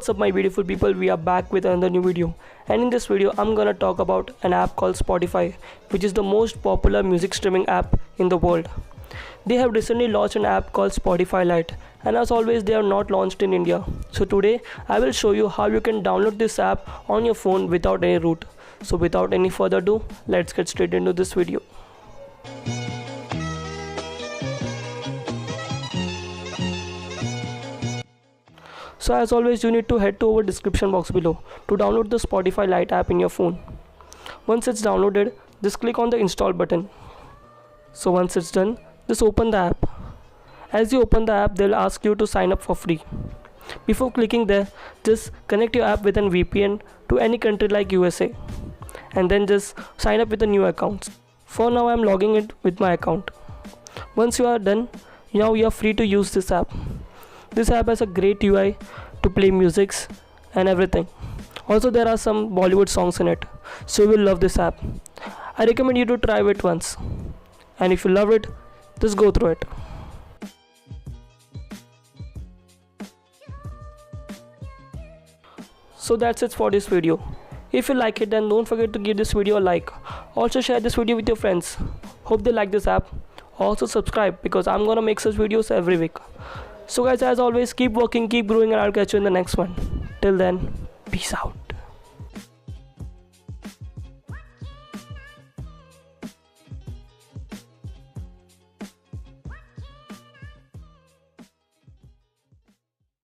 What's up my beautiful people, we are back with another new video, and in this video I'm gonna talk about an app called Spotify, which is the most popular music streaming app in the world. They have recently launched an app called Spotify Lite, and as always they are not launched in India. So today I will show you how you can download this app on your phone without any root. So without any further ado, let's get straight into this video. So as always, you need to head to our description box below to download the Spotify Lite app in your phone. Once it's downloaded, just click on the install button. So once it's done, just open the app. As you open the app, they'll ask you to sign up for free. Before clicking there, just connect your app with an VPN to any country like USA, and then just sign up with a new account. For now I'm logging it with my account. Once you are done, now you are free to use this app. This app has a great UI to play musics and everything. Also there are some Bollywood songs in it, so you will love this app. I recommend you to try it once, and if you love it, just go through it. So that's it for this video. If you like it, then don't forget to give this video a like. Also share this video with your friends. Hope they like this app. Also subscribe, because I'm gonna make such videos every week. So guys, as always, keep working, keep growing, and I'll catch you in the next one. Till then, peace out.